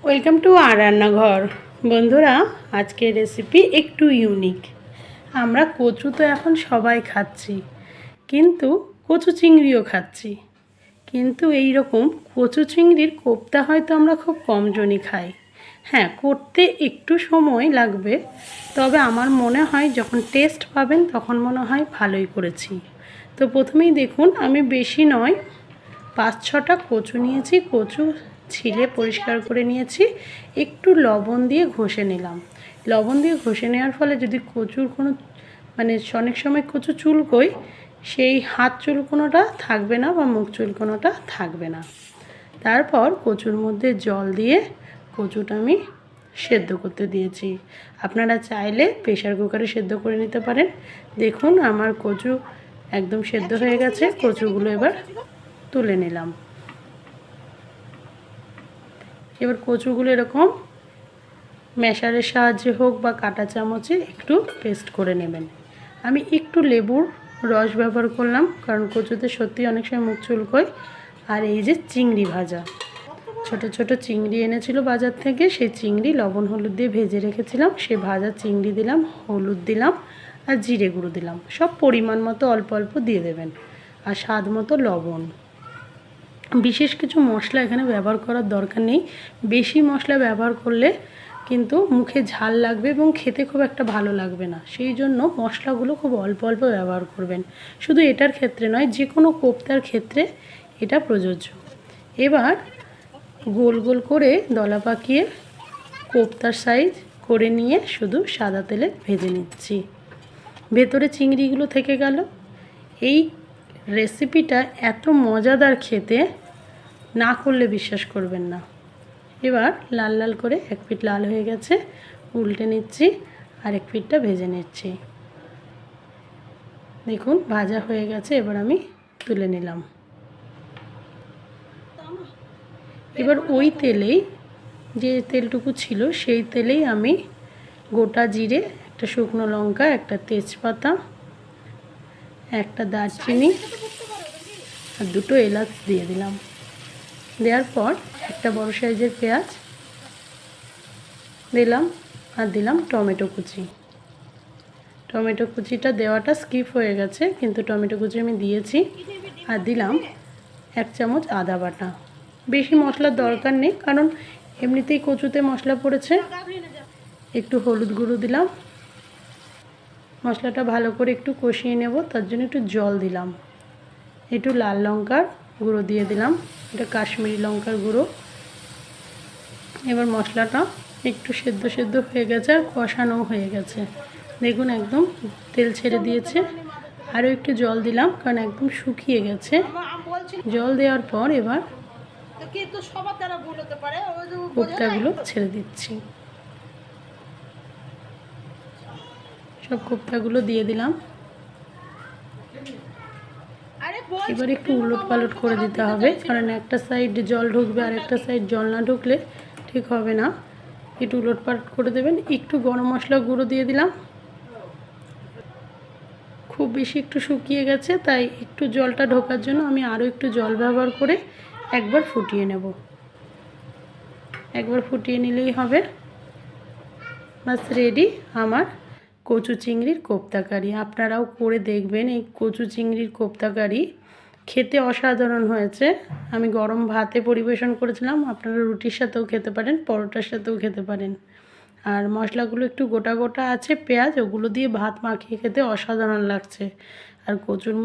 Welcome to আর রান্নাঘর। বন্ধুরা, আজকের রেসিপি একটু ইউনিক। আমরা কচু তো এখন সবাই খাচ্ছি, কিন্তু কচু চিংড়িও খাচ্ছি। কিন্তু এই রকম কচু চিংড়ির কোপ্তা হয়তো আমরা খুব কম জনই খাই। হ্যাঁ, করতে একটু সময় লাগবে, তবে আমার মনে হয় যখন টেস্ট পাবেন তখন মনে হয় ভালোই করেছি। তো প্রথমেই দেখুন, আমি বেশি নয় 5-6টা কচু নিয়েছি। কচু ছিলে পরিষ্কার করে নিয়েছি, একটু লবণ দিয়ে ঘষে নিলাম। লবণ দিয়ে ঘষে নেওয়ার ফলে যদি কচুর কোনো অনেক সময় কচু চুলকোয়, সেই হাত চুলকোনোটা থাকবে না বা মুখ চুলকোনোটা থাকবে না। তারপর কচুর মধ্যে জল দিয়ে কচুটা আমি সেদ্ধ করতে দিয়েছি। আপনারা চাইলে প্রেশার কুকারে সেদ্ধ করে নিতে পারেন। দেখুন, আমার কচু একদম সেদ্ধ হয়ে গেছে। কচুগুলো এবার তুলে নিলাম। এবার কচুগুলো এরকম ম্যাশারের সাহায্যে হোক বা কাঁটা চামচে একটু পেস্ট করে নেবেন। আমি একটু লেবুর রস ব্যবহার করলাম, কারণ কচুতে সত্যি অনেক সময় মুখ চুলকোয়। আর এই যে চিংড়ি ভাজা, ছোট ছোট চিংড়ি এনেছিল বাজার থেকে, সেই চিংড়ি লবণ হলুদ দিয়ে ভেজে রেখেছিলাম। সেই ভাজা চিংড়ি দিলাম, হলুদ দিলাম আর জিরে গুঁড়ো দিলাম। সব পরিমাণ মতো অল্প অল্প দিয়ে দেবেন, আর স্বাদ মতো লবণ। বিশেষ কিছু মশলা এখানে ব্যবহার করার দরকার নেই। বেশি মশলা ব্যবহার করলে কিন্তু মুখে ঝাল লাগবে এবং খেতে খুব একটা ভালো লাগবে না। সেই জন্য মশলাগুলো খুব অল্প অল্প ব্যবহার করবেন। শুধু এটার ক্ষেত্রে নয়, যে কোনো কোপ্তার ক্ষেত্রে এটা প্রযোজ্য। এবার গোল গোল করে দলা পাকিয়ে কোপ্তার সাইজ করে নিয়ে শুধু সাদা তেলে ভেজে নিচ্ছি। ভেতরে চিংড়িগুলো থেকে গেল। এই রেসিপিটা এত মজাদার খেতে, না করলে বিশ্বাস করবেন না। এবার লাল লাল করে এক পিঠ লাল হয়ে গেছে, উল্টে নিচ্ছি, আর এক পিঠটা ভেজে নিচ্ছি। দেখুন, ভাজা হয়ে গেছে। এবার আমি তুলে নিলাম। এবার ওই তেলেই, যে তেলটুকু ছিল সেই তেলেই আমি গোটা জিরে, একটা শুকনো লঙ্কা, একটা তেজপাতা, একটা দারচিনি আর 2টো এলাচ দিয়ে দিলাম। দেওয়ার পর একটা বড় সাইজের পেঁয়াজ দিলাম, আর দিলাম টমেটো কুচি। টমেটো কুচিটা দেওয়াটা স্কিপ হয়ে গেছে, কিন্তু টমেটো কুচি আমি দিয়েছি। আর দিলাম 1 চামচ আদা বাটা। বেশি মশলার দরকার নেই, কারণ এমনিতেই কচুতে মশলা পড়েছে। একটু হলুদ গুঁড়ো দিলাম। মশলাটা ভালো করে একটু কষিয়ে নেব, তার জন্য একটু জল দিলাম। একটু লাল লঙ্কার গুঁড়ো দিয়ে দিলাম, এটা কাশ্মীরি লঙ্কার গুঁড়ো। এবার মশলাটা একটু সেদ্ধ সেদ্ধ হয়ে গেছে আর কষানো হয়ে গেছে। দেখুন, একদম তেল ছেড়ে দিয়েছে। আরও একটু জল দিলাম, কারণ একদম শুকিয়ে গেছে। জল দেওয়ার পর এবার কোপ্তাগুলো ছেড়ে দিচ্ছি। সব কোপ্তাগুলো দিয়ে দিলাম। এবার একটু উলট পালট করে দিতে হবে, কারণ একটা সাইড জল ঢুকবে আর একটা সাইড জল না ঢুকলে ঠিক হবে না। একটু উলট পালট করে দেবেন। একটু গরম মশলা গুঁড়ো দিয়ে দিলাম। খুব বেশি একটু শুকিয়ে গেছে, তাই একটু জলটা ঢোকার জন্য আমি আরও একটু জল ব্যবহার করে একবার ফুটিয়ে নেব। একবার ফুটিয়ে নিলেই হবে। বাস রেডি আমার কচু চিংড়ির কোপ্তা কারি। আপনারাও করে দেখবেন। এই কচু চিংড়ির কোপ্তা কারি খেতে অসাধারণ হয়েছে। আমি গরম ভাতে পরিবেশন করেছিলাম। আপনারা রুটির সাথেও খেতে পারেন, পরোটার সাথেও খেতে পারেন। আর মশলাগুলো একটু গোটা গোটা আছে, পেঁয়াজ, ওগুলো দিয়ে ভাত মাখিয়ে খেতে অসাধারণ লাগছে। আর কচুর